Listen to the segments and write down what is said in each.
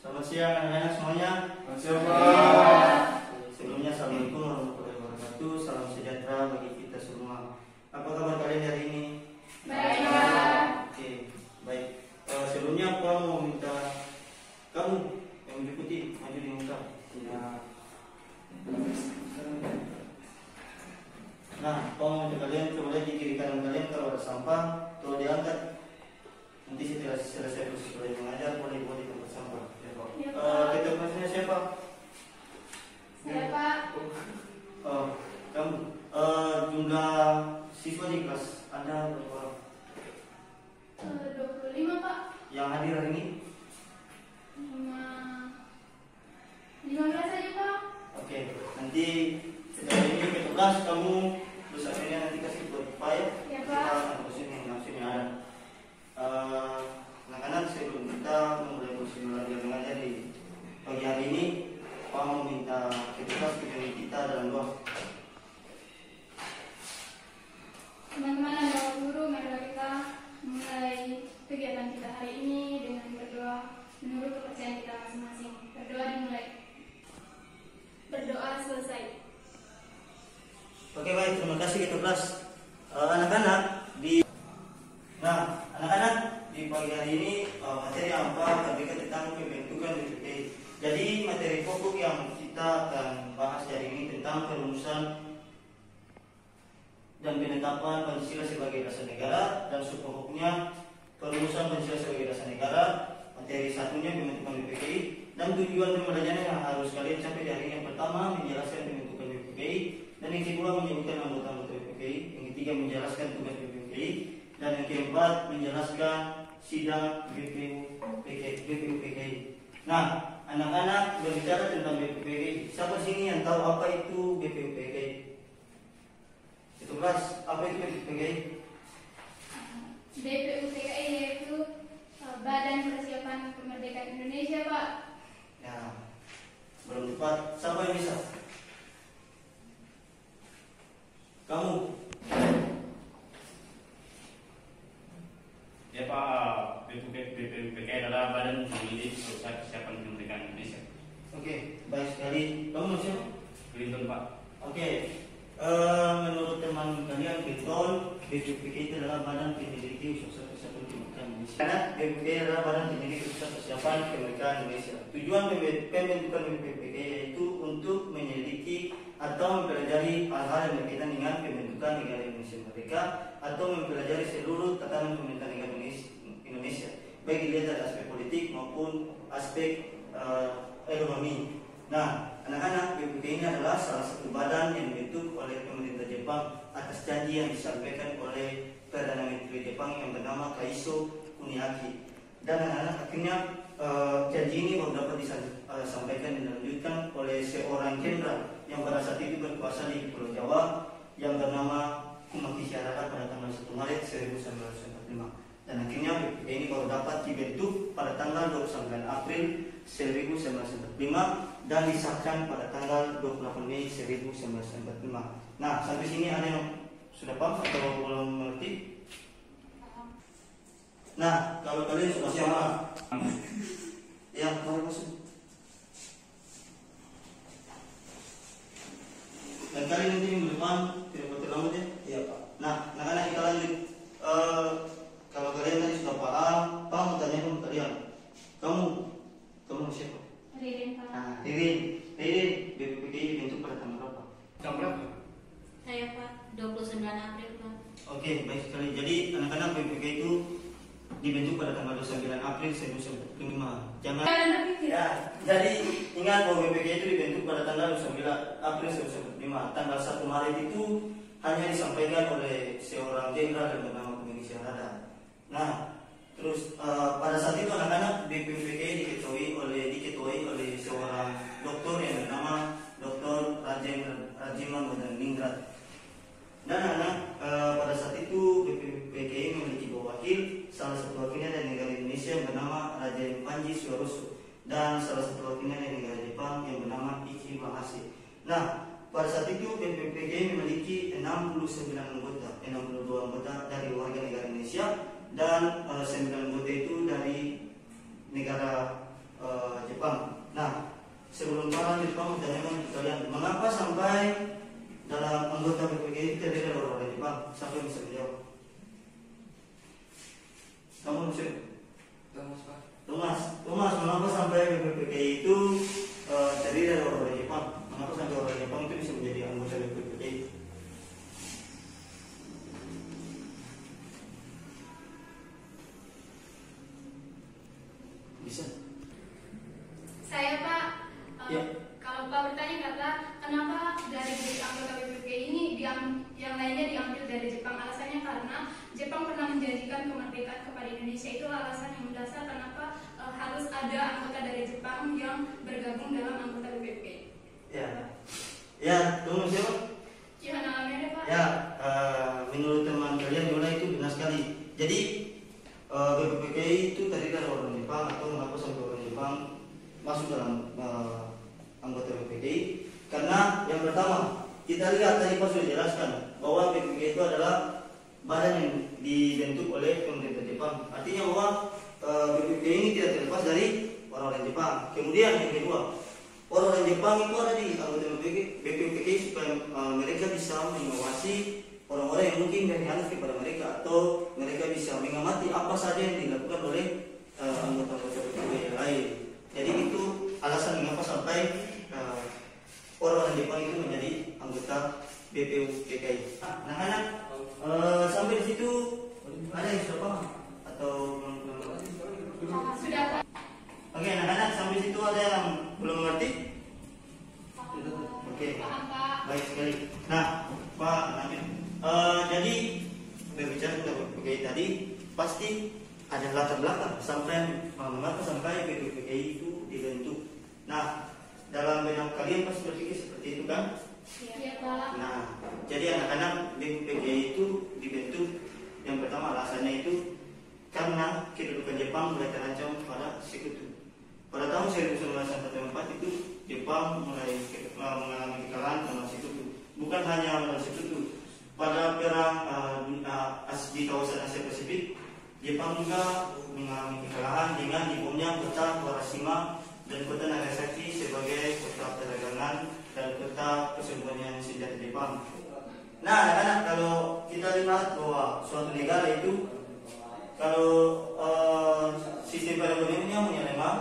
Selamat siang anak-anak semuanya. Selamat siang, Pak. Sebelumnya Assalamualaikum warahmatullahi wabarakatuh. Salam sejahtera bagi kita semua. Apa kabar kalian hari ini? Baik, Pak. Oke, baik. Sebelumnya aku mau minta kamu yang mengikuti maju di muka. Ya. Nah, mau minta kalian coba lihat di kiri kanan kalian kalau ada sampah, tolong diangkat. Nanti setelah selesai proses belajar mengajar boleh buat di tempat sampah. Ya, Pak. Ketua kelasnya siapa? Saya, Pak. Oh, kamu. Jumlah siswa di kelas Anda berapa orang? 25, Pak. Yang hadir hari ini? 15 saja, Pak. Oke, nanti setelah ini ke kelas kamu tulisannya nanti kasih buat Pak ya? Ya, Pak. Maksudnya ada. Anak-anak sebelum kita memulai proses belajar mengajar di pagi hari ini, Pak mau minta kelas kita dalam doa. Teman-teman dan Bapak Guru, marilah kita memulai kegiatan kita hari ini dengan berdoa menurut kepercayaan kita masing-masing. Berdoa dimulai. Berdoa selesai. Oke, baik, terima kasih ketua kelas. Anak-anak di pagi hari ini materi apa terdekat tentang pembentukan BPPI. Jadi materi pokok yang kita akan bahas hari ini tentang perumusan dan penetapan Pancasila sebagai dasar negara dan subpokoknya perumusan Pancasila sebagai dasar negara. Materi satunya pembentukan BPPI dan tujuan pembelajaran yang harus kalian capai di hari yang pertama menjelaskan pembentukan BPPI, dan yang kedua menyebutkan anggota-anggota BPPI, yang ketiga menjelaskan tugas BPPI, dan yang keempat menjelaskan sidang BPUPKI. Nah, anak-anak berbicara tentang BPUPKI. Siapa sini yang tahu apa itu BPUPKI? Itu kelas, apa itu BPUPKI? BPUPKI yaitu Badan Persiapan Kemerdekaan Indonesia, Pak. Ya, belum tepat. Siapa yang bisa? Kamu? Ya, Pak. BPUPKI adalah Badan Pemilih Pusat Persiapan Kemerdekaan Indonesia. Oke, baik sekali. Kamu siapa? Clinton, Pak. Oke. Menurut teman kalian betul BPUPKI itu adalah Badan Penyelidik Pusat Persiapan Kemerdekaan Indonesia. Karena BPUPKI adalah Badan Penyelidik Pusat Persiapan Kemerdekaan Indonesia. Tujuan pembentukan BPUPKI yaitu untuk menyelidiki atau mempelajari hal-hal yang berkaitan dengan pembentukan negara Indonesia merdeka atau mempelajari seluruh tatanan pemerintahan negara Indonesia, baik dilihat dari aspek politik maupun aspek ekonomi. Nah, anak-anak, BPUPKI ini adalah salah satu badan yang dibentuk oleh pemerintah Jepang atas janji yang disampaikan oleh Perdana Menteri Jepang yang bernama Kaiso Kuniaki. Dan anak-anak akhirnya janji ini baru dapat disampaikan dan dilanjutkan oleh seorang jenderal yang pada saat itu berkuasa di Pulau Jawa yang bernama Kumaki Syaraka pada tanggal 1 Maret 1945. Dan akhirnya BPUPKI ini baru dapat dibentuk pada tanggal 29 April 1945 dan disahkan pada tanggal 28 Mei 1945. Nah, sampai sini ada yang sudah paham atau belum mengerti? Nah, kalau kalian sudah paham, ya, mari masuk. Dan kalian nanti minggu depan tidak boleh terlambat ya? Iya, Pak. Nah, anak-anak kita lanjut. Kalau kalian tadi sudah paham, Pak mau tanya dulu kalian. Kamu siapa? Ririn, Pak. Nah, Ririn, BPUPKI dibentuk pada tanggal berapa? Jam berapa? Saya, Pak, 29 April, Pak. Oke, baik sekali. Jadi anak-anak BPUPKI itu dibentuk pada tanggal 29 April 1945. Jangan ya, jadi ingat bahwa BPUPKI itu dibentuk pada tanggal 29 April 1945. Tanggal 1 Maret itu hanya disampaikan oleh seorang jenderal yang bernama Kumaki Syaraka. Nah, terus pada saat itu anak-anak BPUPKI diketuai oleh seorang doktor yang bernama Dr. Rajiman Madaningrat. Dan anak pada saat itu BPUPKI memiliki dua wakil, salah satu wakilnya dari negara Indonesia yang bernama Raja Panji Suaroso dan salah satu wakilnya dari negara Jepang yang bernama Ichi Mahase. Nah, pada saat itu BPUPKI memiliki 62 anggota dari warga negara Indonesia dan 9 anggota itu dari negara Jepang. Nah, sebelum para Jepang bertanyakan kalian, mengapa sampai dalam anggota BPKI itu terdiri dari orang Jepang? Siapa yang bisa menjawab? Kamu masuk? Thomas, mengapa sampai BPKI itu terdiri dari orang Jepang? Mengapa sampai orang Jepang itu bisa menjadi anggota BPKI? Bisa? Saya Pak, Ya. kalau Pak bertanya kata kenapa dari anggota BPPI ini yang lainnya diambil dari Jepang, alasannya karena Jepang pernah menjanjikan kemerdekaan kepada Indonesia. Itu alasan yang mendasar kenapa harus ada anggota dari Jepang yang bergabung dalam anggota BPPI. Ya, tunggu siapa? Gimana namanya Pak? Ya, menurut teman kalian Yola itu benar sekali. Jadi BPPKI itu terdiri dari orang Jepang, atau mengapa sampai orang Jepang masuk dalam anggota BPPKI? Karena yang pertama, kita lihat tadi Pak sudah jelaskan bahwa BPPKI itu adalah badan yang dibentuk oleh pemerintah Jepang. Artinya bahwa BPPKI ini tidak terlepas dari orang-orang Jepang. Kemudian yang kedua, orang-orang Jepang itu ada di anggota BPPKI supaya mereka bisa mengawasi orang-orang yang mungkin berkhianat kepada mereka, atau mereka bisa mengamati apa saja yang dilakukan oleh anggota-anggota BPPKI yang lain. Jadi itu alasan mengapa sampai orang-orang Jepang itu menjadi anggota BPPKI. Anak-anak, sampai di situ ada yang sudah paham atau Sudah Pak. Oke, anak-anak, sampai situ ada yang belum mengerti? Oke, Paham Pak. baik sekali. Nah, Pak Nabil, jadi berbicara tentang BPPKI tadi, pasti ada latar belakang sampai mengapa sampai BPPKI itu dibentuk. Nah, dalam benak kalian pasti berpikir seperti itu kan? Iya Pak. Nah, jadi anak-anak BPPKI itu dibentuk, yang pertama alasannya itu karena kedudukan Jepang mulai terancam pada sekutu. Pada tahun 1944 itu Jepang mulai mengalami kekalahan karena sekutu. Bukan hanya melawan sekutu, pada perang di kawasan Asia Pasifik, Jepang juga mengalami kekalahan dengan dibomnya kota Hiroshima dan kota Nagasaki sebagai kota perdagangan dan kota persembunyian senjata Jepang. Nah, anak-anak, kalau kita lihat bahwa suatu negara itu kalau sistem perekonomiannya punya lemah,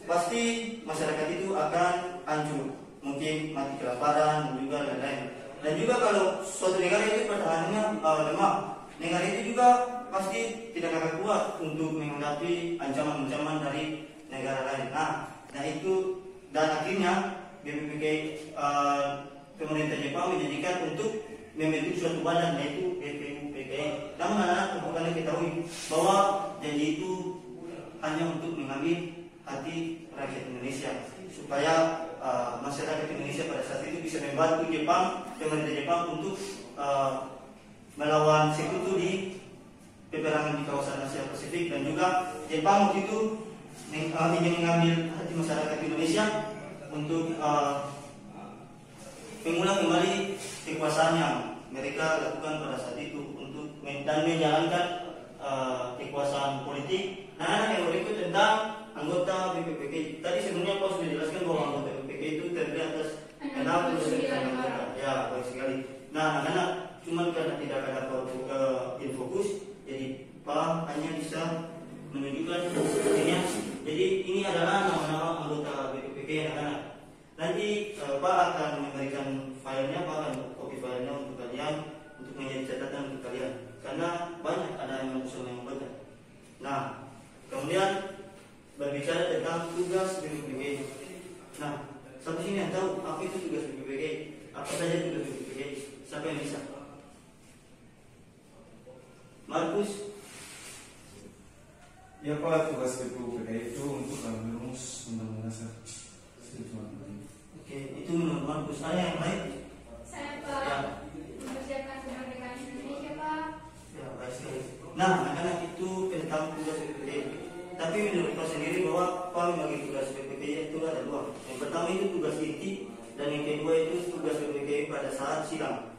pasti masyarakat itu akan hancur, mungkin mati kelaparan dan juga lain-lain. Dan juga kalau suatu negara itu pertahanannya lemah, negara itu juga pasti tidak akan kuat untuk menghadapi ancaman-ancaman dari negara lain. Nah itu, dan akhirnya BPPKI pemerintah Jepang menjanjikan untuk membentuk suatu badan, yaitu BPUPKI. Namun anak-anak perlu kalian ketahui bahwa janji itu hanya untuk mengambil hati rakyat Indonesia, supaya masyarakat Indonesia pada saat itu bisa membantu Jepang, pemerintah Jepang untuk melawan sekutu di peperangan di kawasan Asia Pasifik. Dan juga Jepang waktu itu ingin mengambil hati masyarakat Indonesia untuk mengulang kembali kekuasaan yang mereka lakukan pada saat itu untuk dan menjalankan kekuasaan politik. Nah, yang berikut tentang anggota BPPKI. Tadi sebenarnya Pak sudah jelaskan bahwa anggota BPPKI itu terdiri atas 69 anggota. Ya, baik sekali. Nah, anak-anak, cuma karena tidak ada infokus, jadi Pak hanya bisa menunjukkan sepertinya. Jadi ini adalah nama-nama anggota BPPKI, anak-anak. Nanti Pak akan memberikan filenya, Pak akan copy filenya untuk kalian, untuk menjadi catatan untuk kalian. Karena banyak ada yang membaca. Nah, kemudian berbicara tentang tugas BPPKI. Nah, sampai sini yang tahu apa itu tugas BPPKI? Apa saja tugas BPPKI? Siapa yang bisa? Markus? Ya Pak, tugas BPUPKI itu untuk merumus undang-undang dasar. Oke, itu menurut Markus. Ada yang lain? Saya Pak Ya. mempersiapkan kemerdekaan Indonesia Pak. Ya, baik sekali. Nah, anak-anak, itu tentang tugas BPPKI. Tapi menurut Pak sendiri bahwa Pak membagi tugas BPPKI itu ada dua. Yang pertama itu tugas inti, dan yang kedua itu tugas BPPKI pada saat sidang.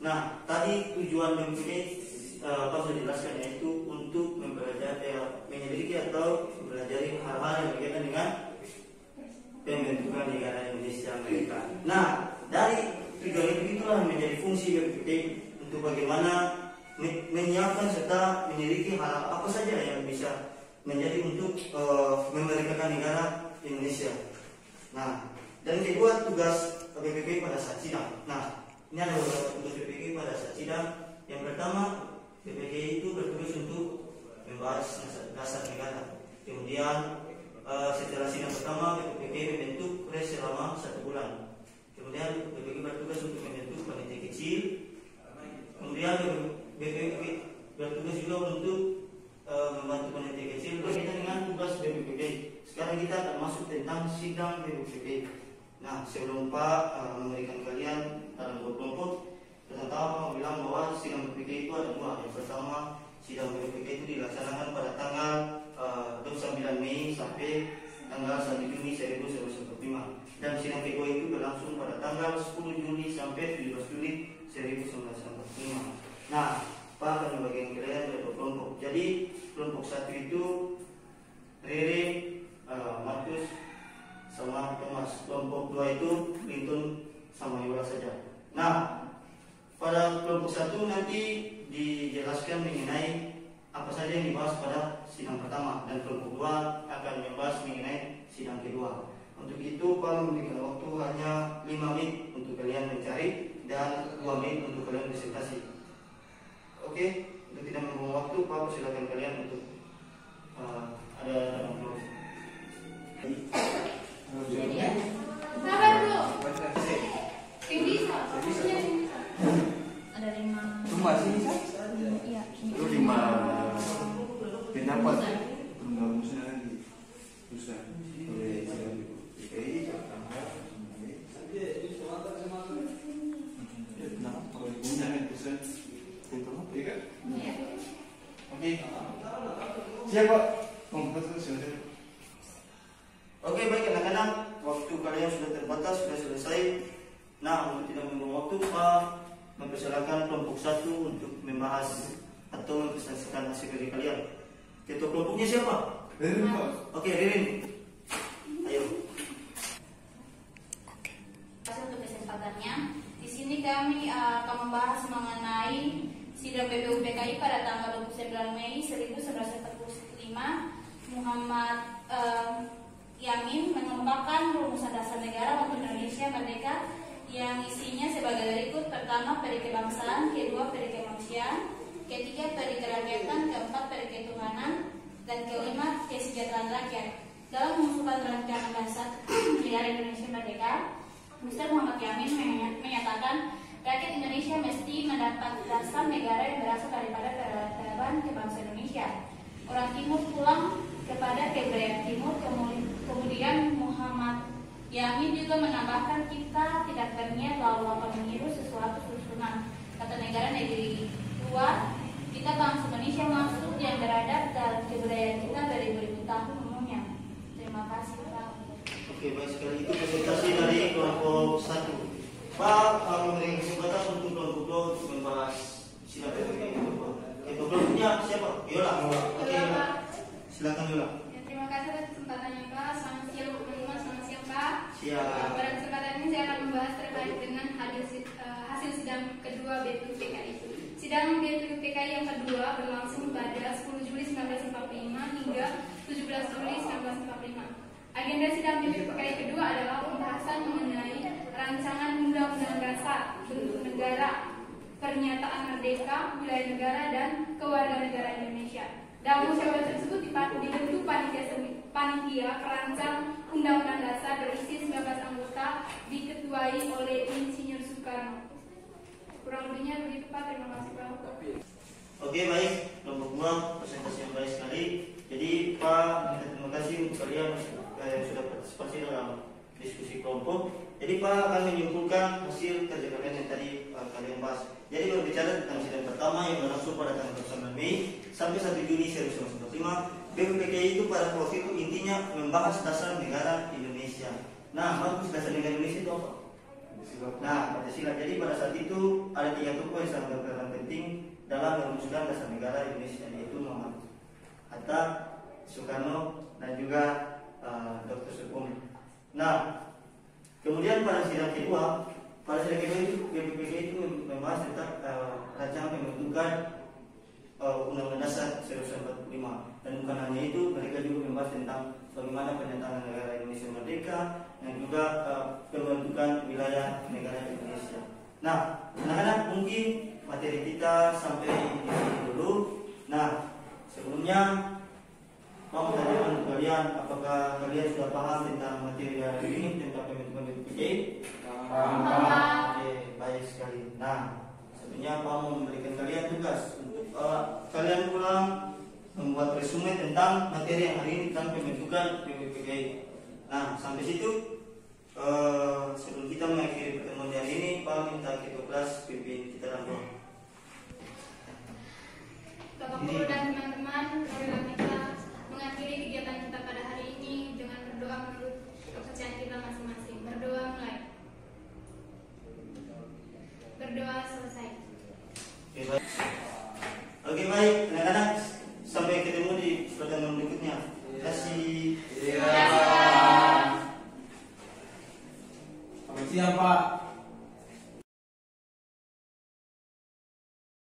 Nah, tadi tujuan BPPKI apa sudah dijelaskan, yaitu untuk menyelidiki atau mempelajari hal-hal yang berkaitan dengan pembentukan negara Indonesia Amerika. Nah, dari tujuan itu itulah menjadi fungsi BPPT untuk bagaimana menyiapkan serta menyelidiki hal apa saja yang bisa menjadi untuk memerdekakan negara Indonesia. Nah, dan kedua, tugas BPPT pada saat sidang. Nah, ini ada beberapa tugas BPPT pada saat sidang. Yang pertama, BPPT itu bertugas untuk membahas dasar negara. Kemudian setelah sidang pertama, BPPT membentuk kongres selama 1 bulan. Kemudian BPPT bertugas untuk membentuk panitia kecil. Kemudian BPPT bertugas juga untuk membantu panitia kecil berkaitan dengan tugas BPPT. Sekarang kita akan masuk tentang sidang BPPT. Nah, sebelum Pak memberikan kalian dalam kelompok, pertama Pak bilang bahwa sidang BPPT itu ada 2. Yang pertama, sidang BPPT itu dilaksanakan pada tanggal 29 Mei sampai tanggal 1 Juni 1945. Dan sidang kedua itu berlangsung pada tanggal 10 Juli sampai 17 Juli 1945. Nah, Pak akan membagikan kalian dari 2 kelompok. Jadi kelompok 1 itu Rere, Markus sama Thomas. Kelompok 2 itu Clinton sama Yola saja. Nah, pada kelompok 1 nanti dijelaskan mengenai apa saja yang dibahas pada sidang pertama, dan kelompok 2 akan membahas mengenai sidang kedua. Untuk itu Pak memberikan waktu hanya 5 menit untuk kalian mencari dan 2 menit untuk kalian presentasi. Oke, untuk tidak membuang waktu, Pak silakan kalian untuk ada dalam kelompok. Sabar bro. Tinggi Ada 5. Cuma sini Iya. itu 5 pendapat rumusnya lagi susah oleh DKI pertama. Kalau punya pesan itu kan? Oke. Siapa? Oke, baik anak-anak, waktu kalian sudah terbatas, sudah selesai. Nah, untuk tidak membuang waktu, Pak mempersilakan kelompok 1 untuk membahas atau mempresentasikan hasil kerja kalian. Ketua kelompoknya siapa? Ririn, Pak. Oke, Ririn. Ayo. Untuk kesempatannya, di sini kami akan membahas mengenai sidang BPUPKI pada tanggal 29 Mei 1945. Muhammad Yamin mengembangkan rumusan dasar negara untuk Indonesia Merdeka yang isinya sebagai berikut: pertama, peri kebangsaan; kedua, peri kemanusiaan; ketiga, peri kerakyatan; keempat, peri ketuhanan; dan kelima, kesejahteraan rakyat. Dalam mengusulkan rancangan dasar negara Indonesia Merdeka, Mr. Muhammad Yamin menyatakan rakyat Indonesia mesti mendapat dasar negara yang berasal daripada peradaban kebangsaan Indonesia. Orang Timur pulang kepada kebudayaan Timur. Kemudian Muhammad Yamin juga menambahkan, kita tidak berniat lalu meniru sesuatu susunan kata negara-negeri luar. Kita bangsa Indonesia maksud yang beradab dan kebudayaan kita beribu-ribu tahun umumnya. Terima kasih Pak. Oke, baik sekali. Itu presentasi dari kelompok 1. Pak memberikan kesempatan untuk kelompok 2 untuk membahas sidang BPPT. Ketua kelompoknya siapa? Yola. Oke, silakan Yola. Ya, terima kasih atas kesempatannya Pak. Selamat siang teman-teman, selamat siang Pak. Siap. Pada kesempatan ini saya akan membahas terkait dengan hasil sidang kedua BPUPKI. Sidang BPUPKI yang kedua berlangsung pada 10 Juli 1945 hingga 17 Juli 1945. Agenda sidang BPUPKI kedua adalah pembahasan mengenai rancangan undang-undang dasar, bentuk negara, pernyataan merdeka, wilayah negara, dan kewarganegaraan Indonesia. Dalam musyawarah tersebut dibentuk panitia perancang undang-undang dasar berisi 19 anggota diketuai oleh Insinyur Soekarno. Kurang lebihnya begitu Pak, terima kasih Pak. Oke, baik, kelompok 2 presentasi yang baik sekali. Jadi Pak, terima kasih untuk kalian yang sudah partisipasi dalam diskusi kelompok. Jadi Pak akan menyimpulkan hasil kerja kalian yang tadi kalian bahas. Jadi berbicara tentang sidang pertama yang berlangsung pada tanggal 9 Mei sampai 1 Juni 1945. BPUPKI itu pada waktu itu intinya membahas dasar negara Indonesia. Nah, bagus, dasar negara Indonesia itu apa? Nah, Pancasila. Jadi pada saat itu ada 3 tokoh yang sangat berperan penting dalam dalam merumuskan dasar negara Indonesia, yaitu Muhammad Hatta, Soekarno, dan juga Dr. Sukum. Nah, kemudian pada sidang kedua itu BPPK itu membahas tentang rancangan pembentukan Undang-Undang Dasar 1945, dan bukan hanya itu, mereka juga membahas tentang bagaimana pernyataan negara Indonesia merdeka dan juga pembentukan wilayah negara Indonesia. Nah, anak-anak, mungkin materi kita sampai di sini dulu. Nah, sebelumnya mau tanyakan kalian, apakah kalian sudah paham tentang materi hari ini tentang pembentukan BPPK? Oke, baik sekali. Nah, sebenarnya mau memberikan kalian tugas untuk kalian pulang membuat resume tentang materi yang hari ini tentang pembentukan BPPK. Nah, sampai situ sebelum kita mengakhiri pertemuan hari ini, Pak minta ketua kelas pimpin kita dalam doa. Bapak Guru dan teman-teman, marilah kita mengakhiri kegiatan kita pada hari ini dengan berdoa menurut kepercayaan kita masing-masing. Berdoa mulai. Berdoa selesai. Oke, baik anak-anak, sampai ketemu di pertemuan berikutnya. Terima kasih. Selamat siang, Pak.